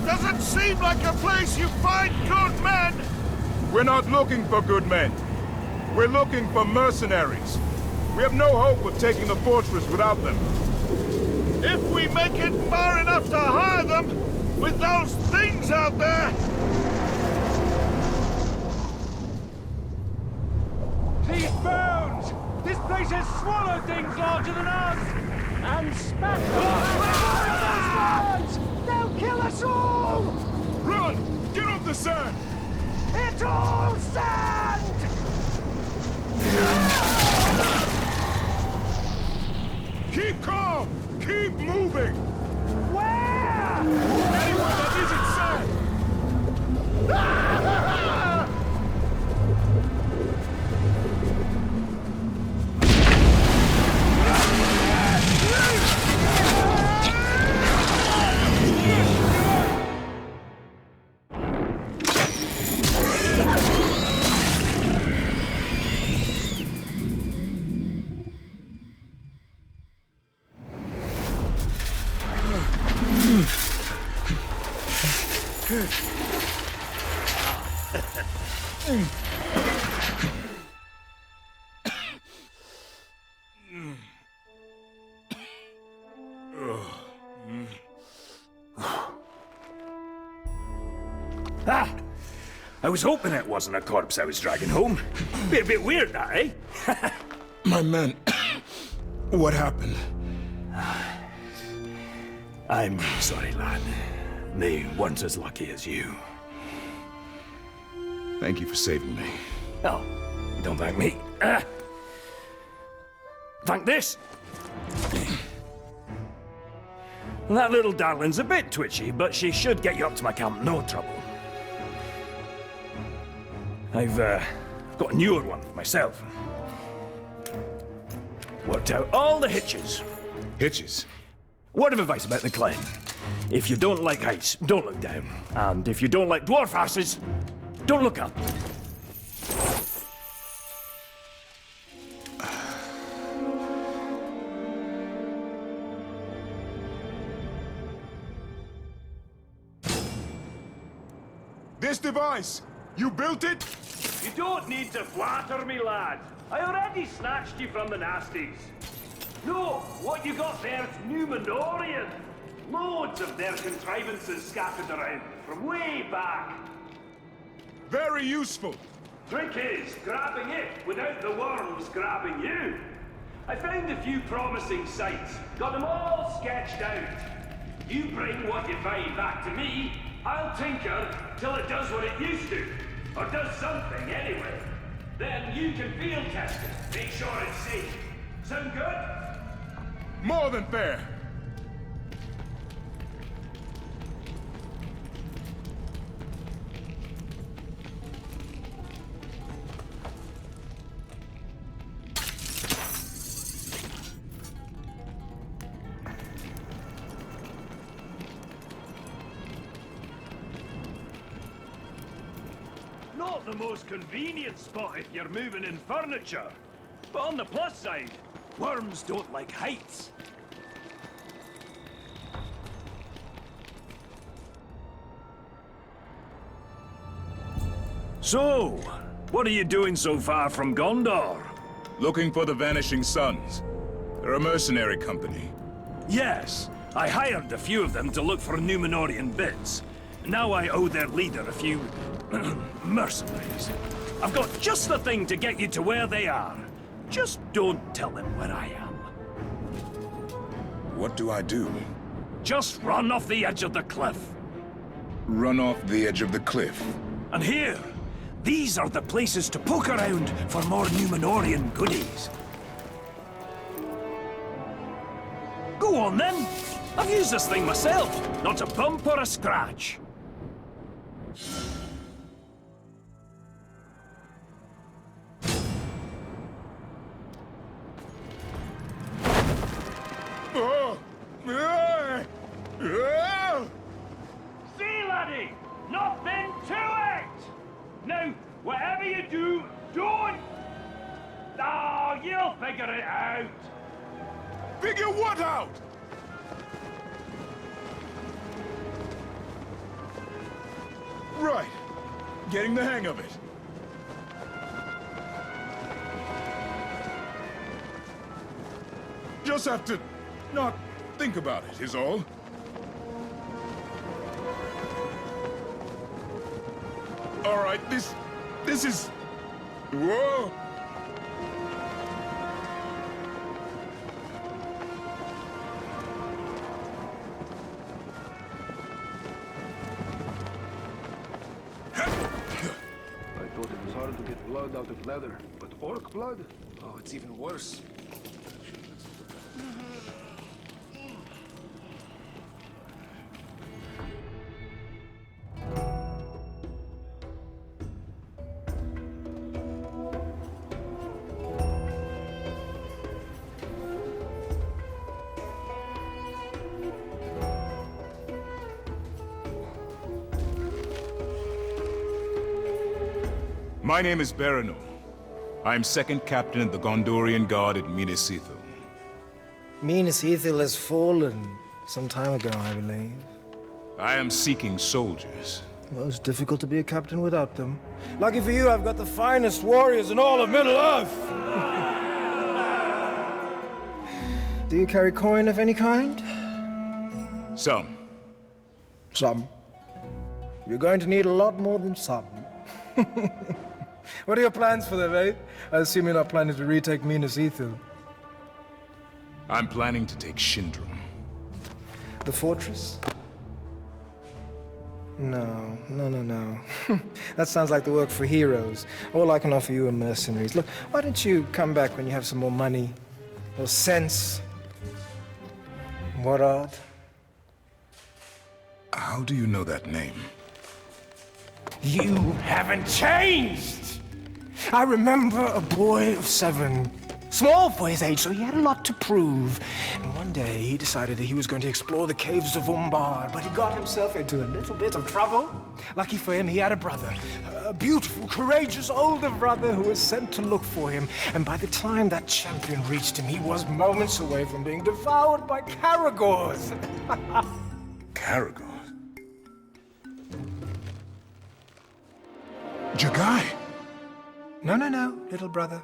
Doesn't seem like a place you find good men! We're not looking for good men. We're looking for mercenaries. We have no hope of taking the fortress without them. If we make it far enough to hire them, with those things out there... These bones! This place has swallowed things larger than us! And spat those bones! They'll kill us all! Run! Get off the sand! It's all sand! Keep calm! Keep moving! Where? Anywhere that isn't sand! Ah! I was hoping it wasn't a corpse I was dragging home. Be a bit weird, that, eh? My men... what happened? I'm sorry, lad. They weren't as lucky as you. Thank you for saving me. Oh, don't thank me. Thank this. That little darling's a bit twitchy, but she should get you up to my camp, no trouble. I've got a newer one myself. Worked out all the hitches. Hitches? Word of advice about the climb. If you don't like heights, don't look down. And if you don't like dwarf asses, don't look up. This device! You built it? You don't need to flatter me, lad. I already snatched you from the nasties. No, what you got there's Numenorian. Loads of their contrivances scattered around, from way back. Very useful. Trick is grabbing it without the worms grabbing you. I found a few promising sites, got them all sketched out. You bring what you find back to me, I'll tinker till it does what it used to. Or does something anyway. Then you can field test it, make sure it's safe. Sound good? More than fair. Not the most convenient spot if you're moving in furniture. But on the plus side, worms don't like heights. So, what are you doing so far from Gondor? Looking for the Vanishing Sons. They're a mercenary company. Yes, I hired a few of them to look for Numenorian bits. Now I owe their leader a few... mercenaries. I've got just the thing to get you to where they are. Just don't tell them where I am. What do I do? Just run off the edge of the cliff. Run off the edge of the cliff. And here, these are the places to poke around for more Numenorian goodies. Go on then. I've used this thing myself. Not a bump or a scratch. See, laddie, nothing to it! Now, whatever you do, don't... Oh, you'll figure it out. Figure what out? Right. Getting the hang of it. Just have to not think about it, is all. All right, this is... Whoa! I thought it was hard to get blood out of leather, but orc blood? Oh, it's even worse. My name is Baranor. I am second captain of the Gondorian Guard at Minas Ithil. Minas Ithil has fallen some time ago, I believe. I am seeking soldiers. Well, it's difficult to be a captain without them. Lucky for you, I've got the finest warriors in all of Middle-earth! Do you carry coin of any kind? Some. Some. You're going to need a lot more than some. What are your plans for them, eh? I assume you're not planning to retake Minas Ithil. I'm planning to take Shindrum. The fortress? No. That sounds like the work for heroes. All I can offer you are mercenaries. Look, why don't you come back when you have some more money? Or sense? What art? How do you know that name? You haven't changed! I remember a boy of 7. Small for his age, so he had a lot to prove. And one day he decided that he was going to explore the caves of Umbar, but he got himself into a little bit of trouble. Lucky for him, he had a brother. A beautiful, courageous older brother who was sent to look for him. And by the time that champion reached him, he was moments away from being devoured by Caragors. Caragor? Jagai! No, little brother.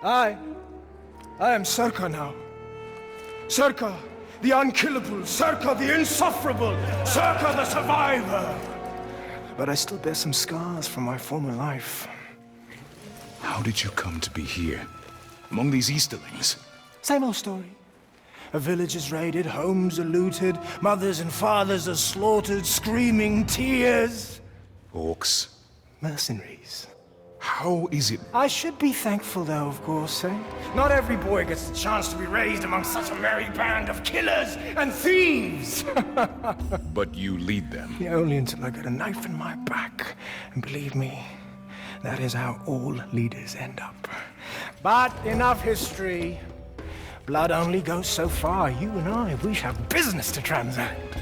I am Serka now. Serka, the unkillable. Serka, the insufferable. Serka, the survivor. But I still bear some scars from my former life. How did you come to be here? Among these Easterlings? Same old story. A village is raided, homes are looted, mothers and fathers are slaughtered, screaming tears. Orcs? Mercenaries. How is it? I should be thankful, though, of course, eh? Not every boy gets the chance to be raised among such a merry band of killers and thieves! But you lead them. Yeah, only until I get a knife in my back. And believe me, that is how all leaders end up. But enough history. Blood only goes so far. You and I, we have business to transact.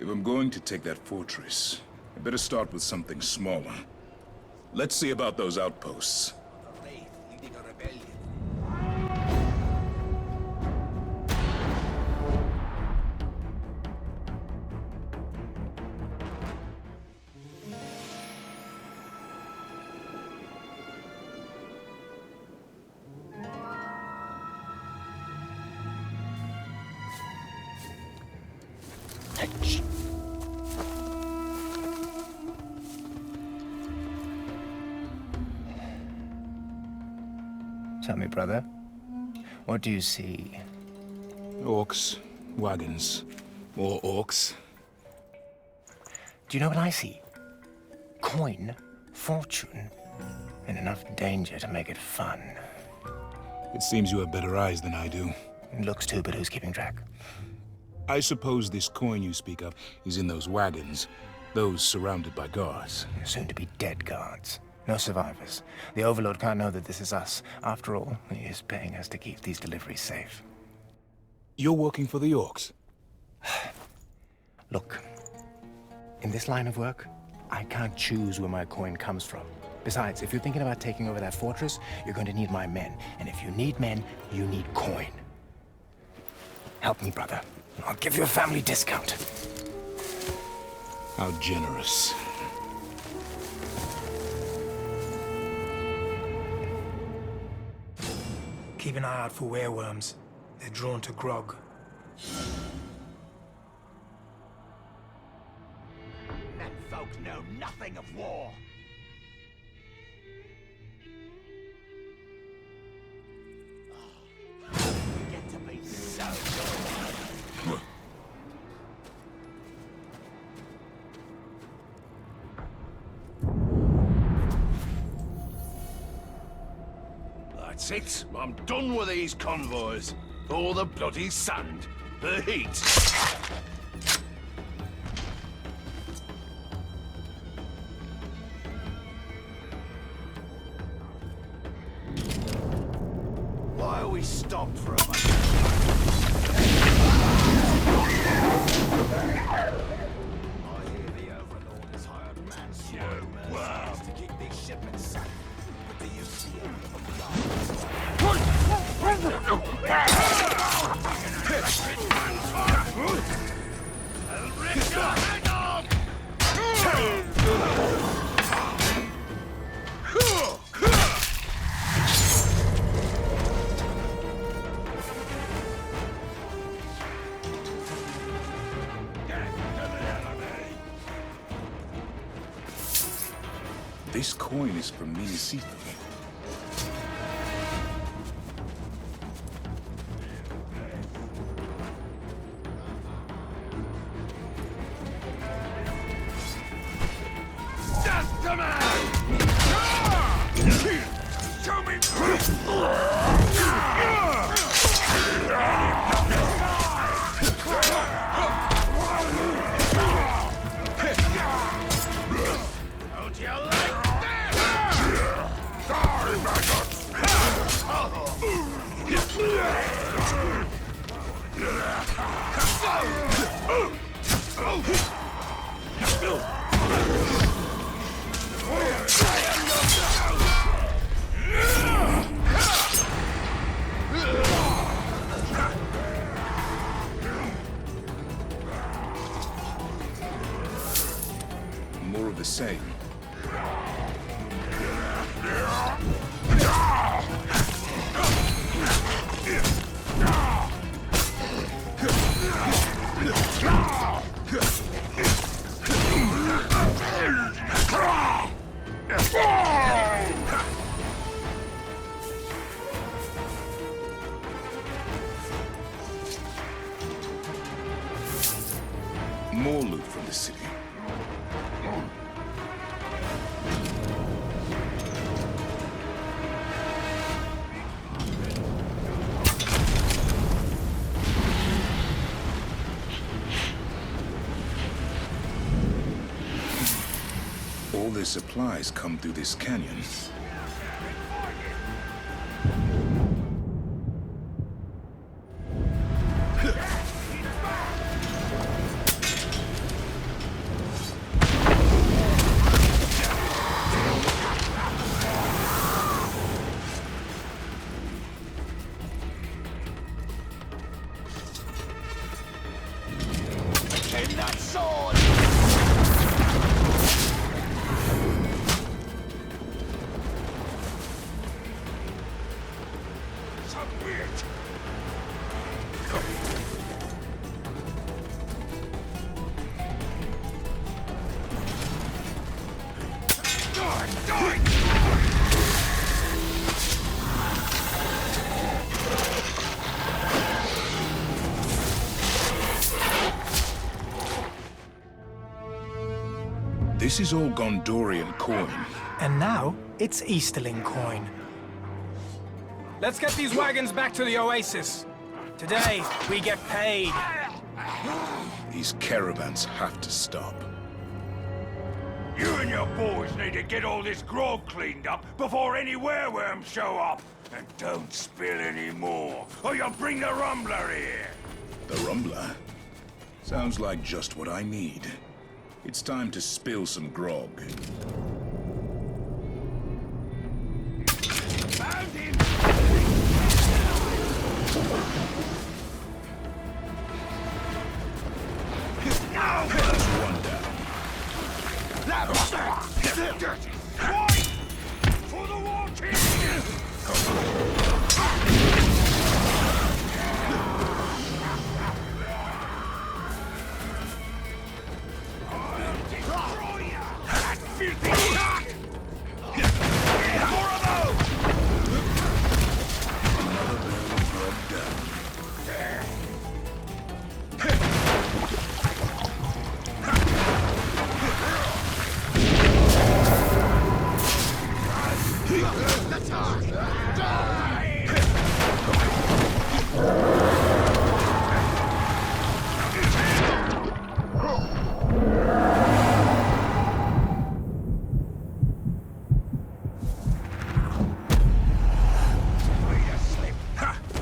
If I'm going to take that fortress, I better start with something smaller. Let's see about those outposts. Tell me, brother, what do you see? Orcs, wagons, more orcs. Do you know what I see? Coin, fortune, and enough danger to make it fun. It seems you have better eyes than I do. It looks too, but who's keeping track? I suppose this coin you speak of is in those wagons, those surrounded by guards. Soon to be dead guards. No survivors. The Overlord can't know that this is us. After all, he is paying us to keep these deliveries safe. You're working for the orcs? Look, in this line of work, I can't choose where my coin comes from. Besides, if you're thinking about taking over that fortress, you're going to need my men. And if you need men, you need coin. Help me, brother. I'll give you a family discount. How generous. Keep an eye out for wereworms. They're drawn to grog. Menfolk know nothing of war. You get to be so good. That's it. I'm done with these convoys. All the bloody sand. The heat. Why are we stopped for a moment? I hear the Overlord has hired man mercenaries to keep these shipments safe. But do you see any of the guards? I'll rip your head off! This coin is from Minisito. More of the same. More loot from the city. All their supplies come through this canyon. This is all Gondorian coin. And now, it's Easterling coin. Let's get these wagons back to the Oasis. Today, we get paid. These caravans have to stop. You and your boys need to get all this grog cleaned up before any wereworms show up. And don't spill any more, or you'll bring the Rumbler here. The Rumbler? Sounds like just what I need. It's time to spill some grog. Found him! There's one down. Dirty swine! For the war king!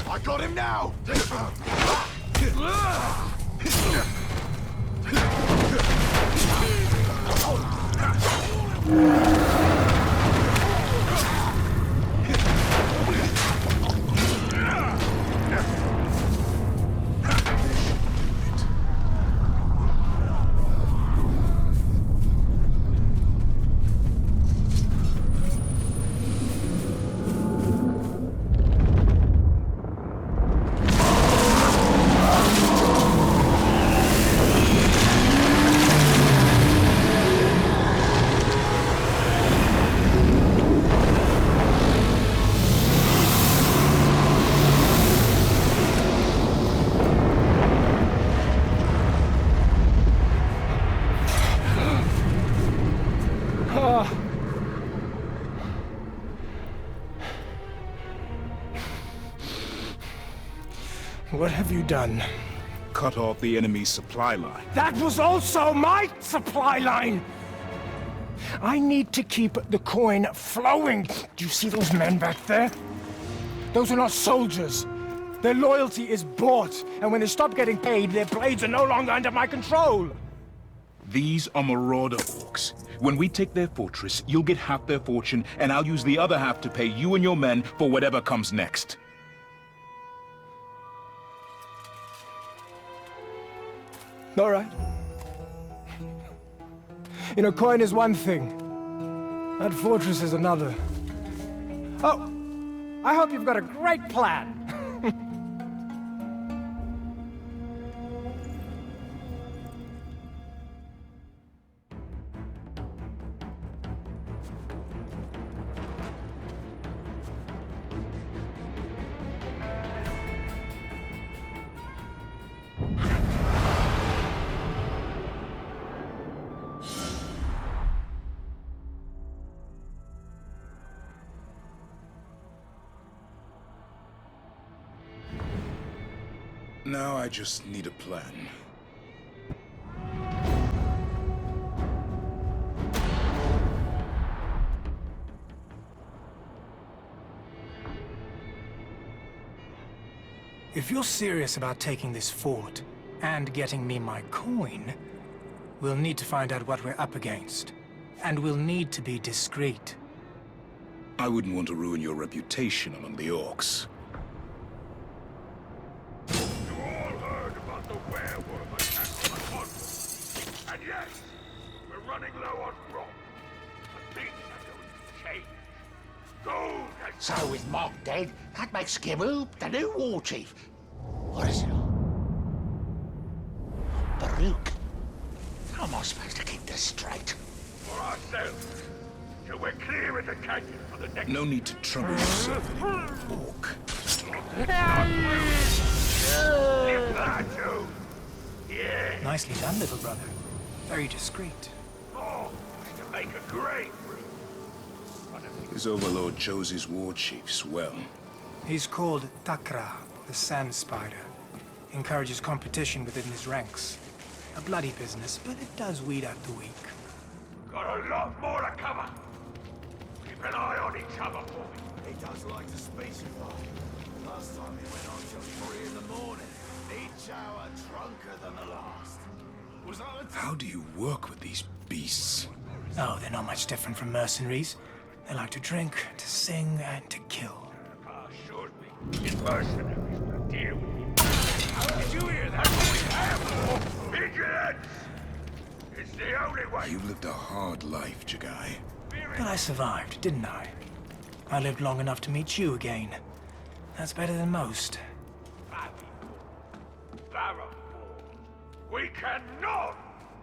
I got him now! What have you done? Cut off the enemy's supply line. That was also my supply line! I need to keep the coin flowing. Do you see those men back there? Those are not soldiers. Their loyalty is bought, and when they stop getting paid, their blades are no longer under my control. These are marauder orcs. When we take their fortress, you'll get half their fortune, and I'll use the other half to pay you and your men for whatever comes next. All right. You know, coin is one thing. That fortress is another. Oh, I hope you've got a great plan. Now I just need a plan. If you're serious about taking this fort and getting me my coin, we'll need to find out what we're up against. And we'll need to be discreet. I wouldn't want to ruin your reputation among the orcs. You all heard about the werewolf attack on the continent. And yes, we're running low on grog. But things are going to change. Gold has... So with Mock dead, that makes Skimoob the new war chief. What is it? Baruch. How am I supposed to keep this straight? For ourselves, to clear the canyon for the next... No need to trouble yourself anymore, Orc. Lift that, you! Yeah! Nicely done, little brother. Very discreet. Oh, to make a great room. This overlord chose his war chiefs well. He's called Takra, the Sand Spider. Encourages competition within his ranks. A bloody business, but it does weed out the weak. Got a lot more to cover. Keep an eye on each other for me. He does like to specify. Last time he went on till 3 in the morning. Each hour drunker than the last. Was that a... How do you work with these beasts? Oh, they're not much different from mercenaries. They like to drink, to sing, and to kill. Should be. In mercenaries to deal with you. Did you hear that? We have vigilance! It's the only way. You lived a hard life, Jagai. But I survived, didn't I? I lived long enough to meet you again. That's better than most. Varrow. We cannot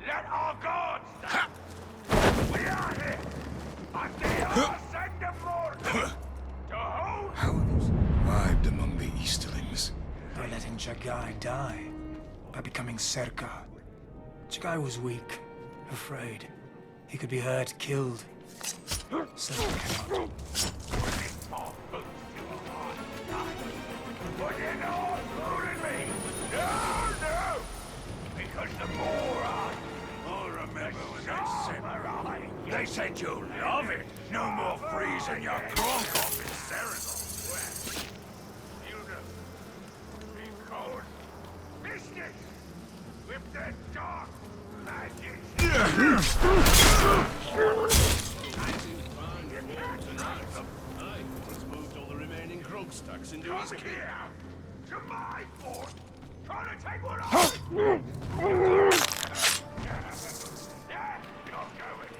let our guards down. We are here. At the ascend of Mordor. To hold. How have you survived among the Easterlings? By letting Jagai die. By becoming Serka. Jagai was weak. Afraid. He could be hurt, killed. Serka cannot. But you're not fooling me! No! Because the more I remember when they said you love it! No more freezing your crunk off in Ceragon. You know, because business with the dark He's moved all the remaining grog stacks into his Come kit. here! To my fort! Trying to take one off! You're going to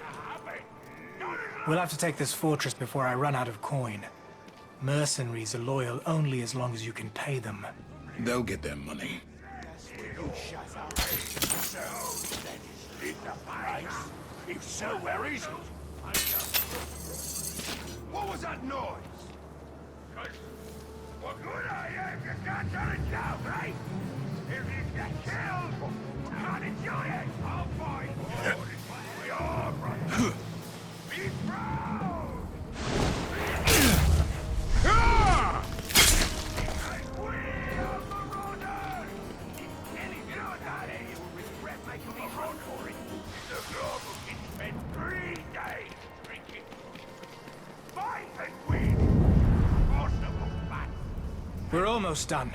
have it! We'll have to take this fortress before I run out of coin. Mercenaries are loyal only as long as you can pay them. They'll get their money. If so, where is it? What was that noise? What good are you if you can't turn it down, right? If you get killed, you can't enjoy it. I'll fight for we are, brother. Be proud! Because we are Marauders! And if you're not here, you will regret making me run for it. The global can spend 3 days drinking. Fight and win! Possible fun. We're almost done,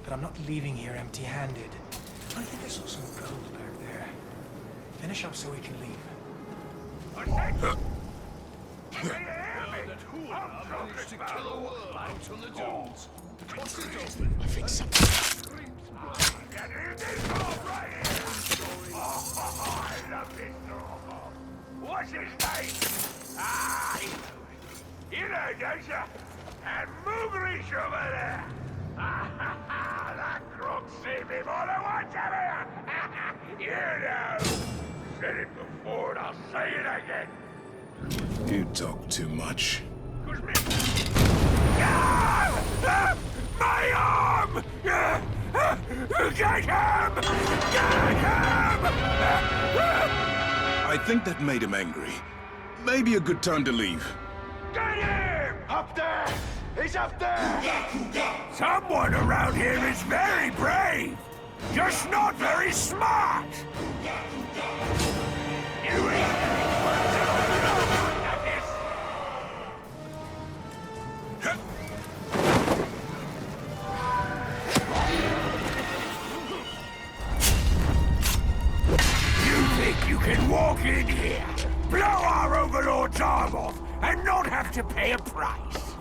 but I'm not leaving here empty-handed. I think I saw some gold back there. Finish up so we can leave. Managed to kill a world out on the dunes. What's it open? I think something. I love this dog. What's his name? You know, don't you? And Moogrish over there. That crook see me more than once, haven't you? You know. Said it before and I'll say it again. You talk too much. My arm! Get him! Get him! I think that made him angry. Maybe a good time to leave. Get him! Up there! He's up there! Someone around here is very brave, just not very smart. You think you can walk in here, blow our overlord's arm off, and not have to pay a price?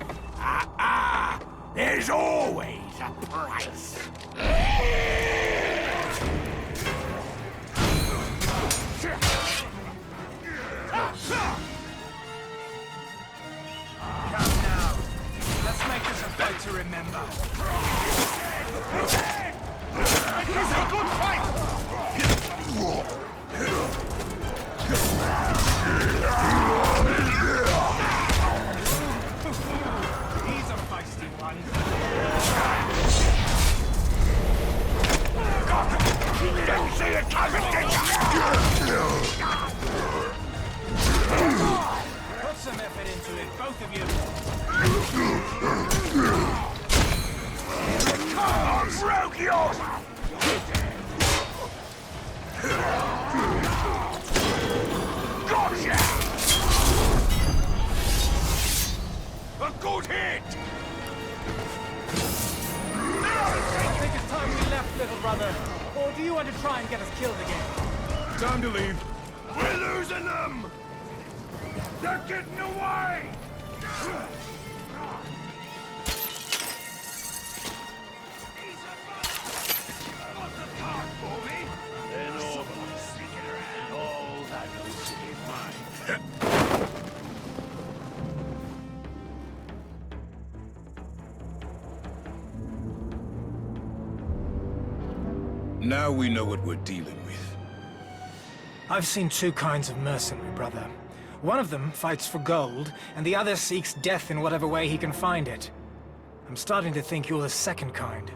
There's always a price. Come now. Let's make this a fight to remember. It's a good fight! Time to leave. We're losing them! They're getting away! Now we know what we're dealing with. I've seen two kinds of mercenary, brother. One of them fights for gold, and the other seeks death in whatever way he can find it. I'm starting to think you're the second kind.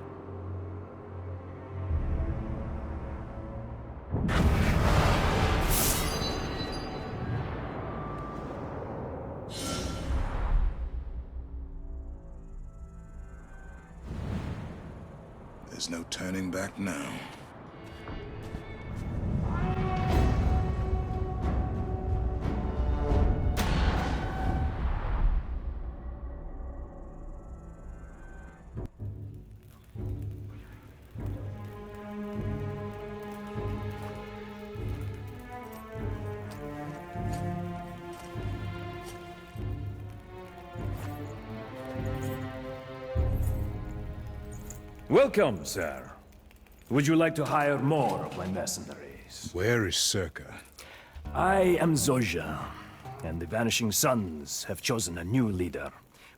There's no turning back now. Welcome, sir. Would you like to hire more of my mercenaries? Where is Circa? I am Zoja, and the Vanishing Sons have chosen a new leader.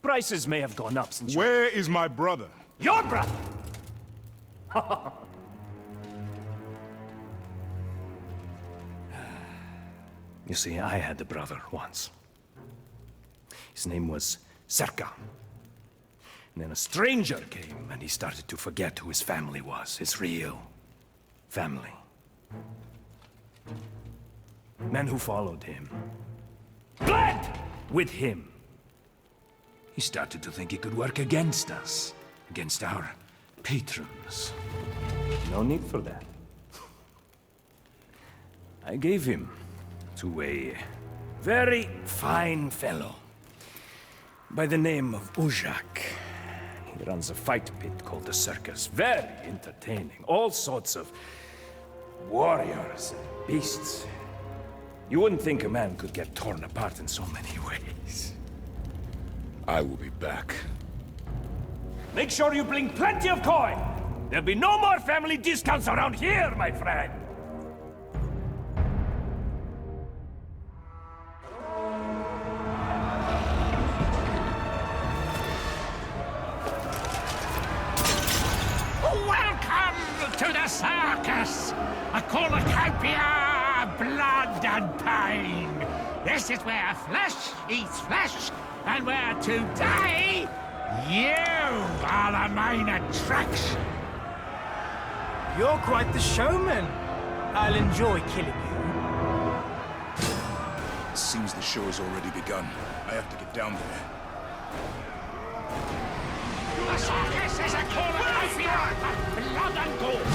Prices may have gone up since Where is my brother? Your brother! You see, I had a brother once. His name was Circa. And then a stranger came, and he started to forget who his family was, his real family. Men who followed him bled with him. He started to think he could work against us, against our patrons. No need for that. I gave him to a very fine fellow by the name of Ujak. He runs a fight pit called the Circus. Very entertaining. All sorts of warriors and beasts. You wouldn't think a man could get torn apart in so many ways. I will be back. Make sure you bring plenty of coin! There'll be no more family discounts around here, my friend! Welcome to the circus! A cornucopia of blood and pain! This is where flesh eats flesh, and where today, you are the main attraction! You're quite the showman. I'll enjoy killing you. It seems the show has already begun. I have to get down there. The circus is a cornucopia of blood and gore!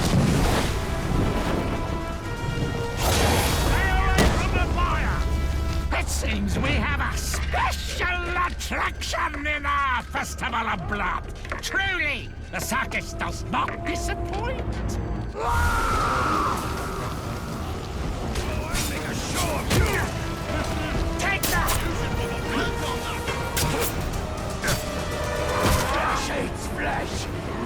Stay away from the fire! It seems we have a special attraction in our Festival of Blood. Truly, the circus does not disappoint. Make a show of you! Take that! Flesh eats flesh!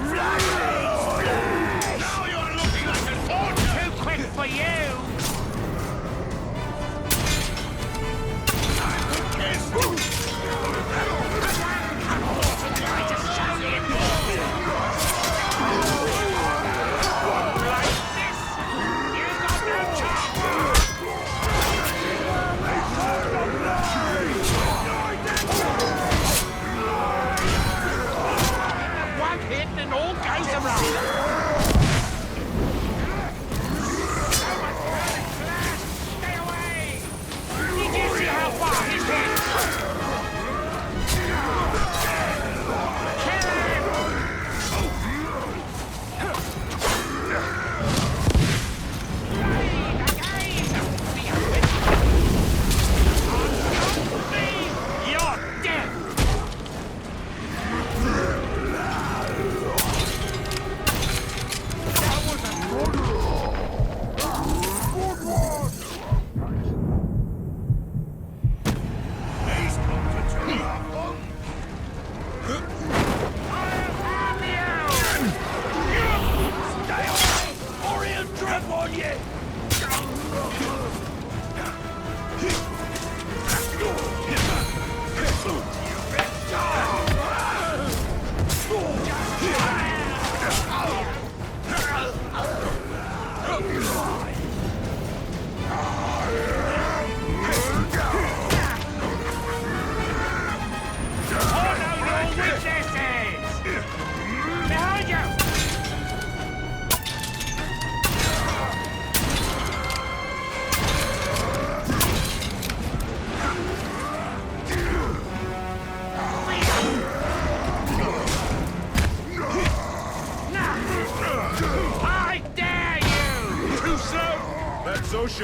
Flesh eats flesh! Now you're looking like an All too quick for you! Like this!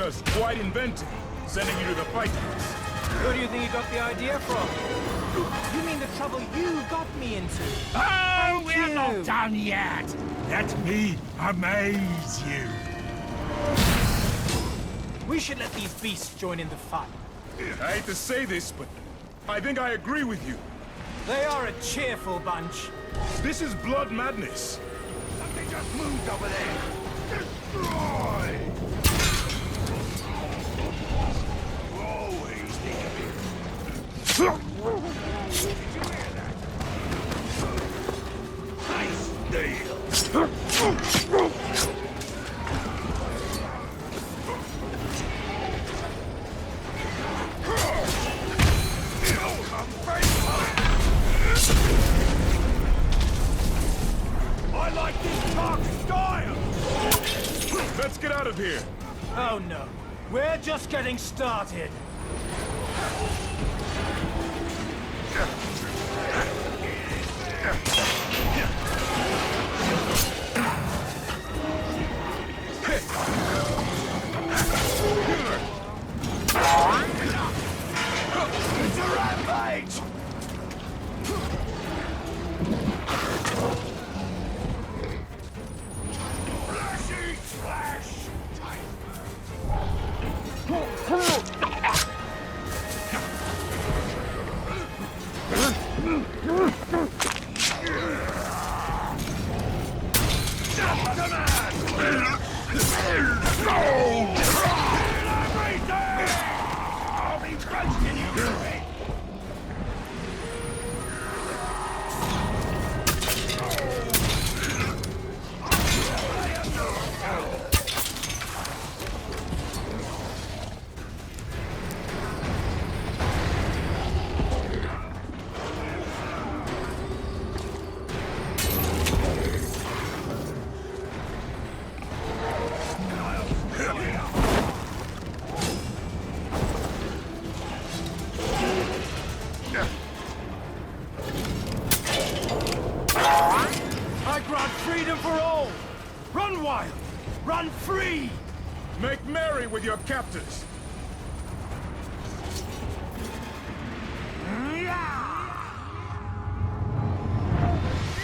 just quite inventive, sending you to the fight. Who do you think you got the idea from? You mean the trouble you got me into? Oh, we're not done yet. Let me amaze you. We should let these beasts join in the fun. I hate to say this, but I think I agree with you. They are a cheerful bunch. This is blood madness. Something just moved over there. Destroy! You always think of it. Did you hear that? Nice deal! I like this dark style! Let's get out of here. Oh no, we're just getting started. It's a rampage! Flashy splash! I'll be roasting you for it! I grant freedom for all! Run wild! Run free! Make merry with your captors.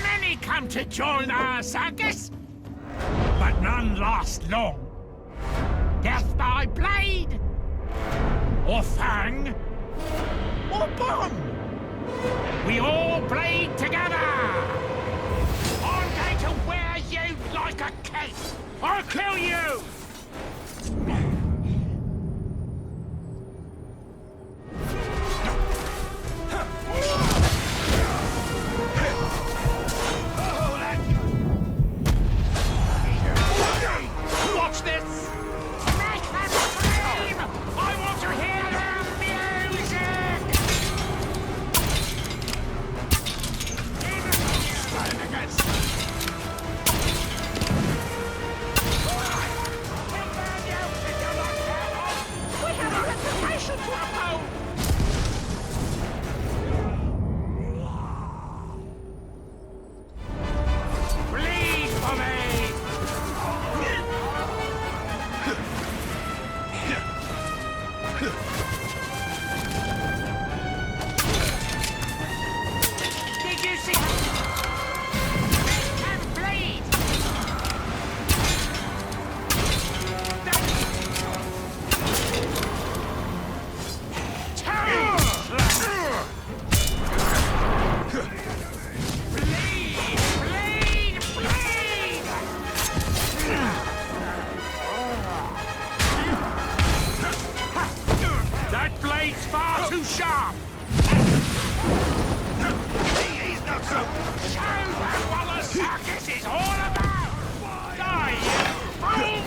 Many come to join our circus, but none last long. Death by blade, or fang, or bomb. We all bleed together. I'm going to wear you like a cape, or kill you. Watch this! Make them scream! I want to hear their music! We have a reputation to uphold! Bleed for me! Did you see her? Make them bleed! Bleed! Bleed! Bleed! That blade's far too sharp! He's not so... Show them what the circus is all about! Die, you fool!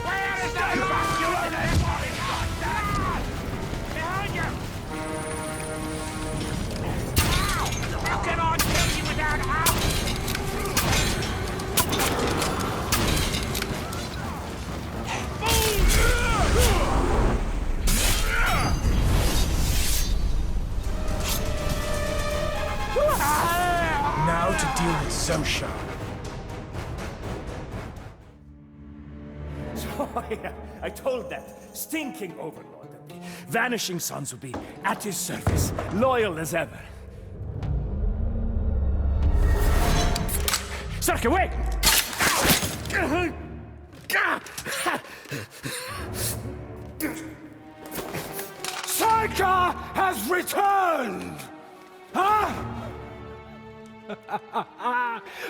Where is that vacuum? Everybody's got that! Behind you! Ow! How can I kill you without help? Oh, yeah. I told that stinking overlord that the Vanishing Sons would be at his service, loyal as ever. Circa, wait! Sarka has returned! Huh?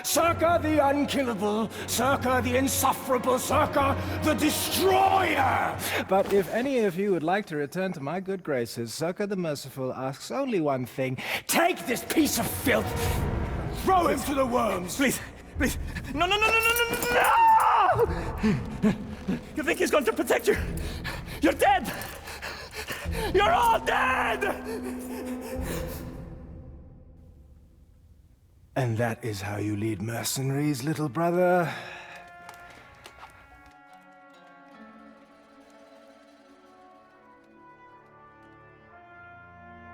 Circa the unkillable, Circa the insufferable, Circa the destroyer! But if any of you would like to return to my good graces, Circa the Merciful asks only one thing. Take this piece of filth! Throw him to the worms! Please, please. No, no, no, no, no, no, no! You think he's going to protect you? You're dead! You're all dead! And that is how you lead mercenaries, little brother.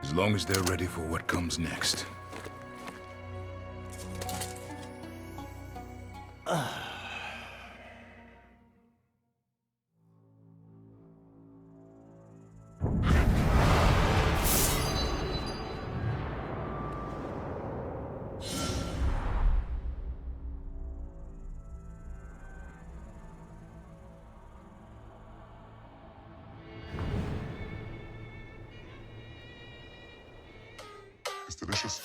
As long as they're ready for what comes next. It's delicious.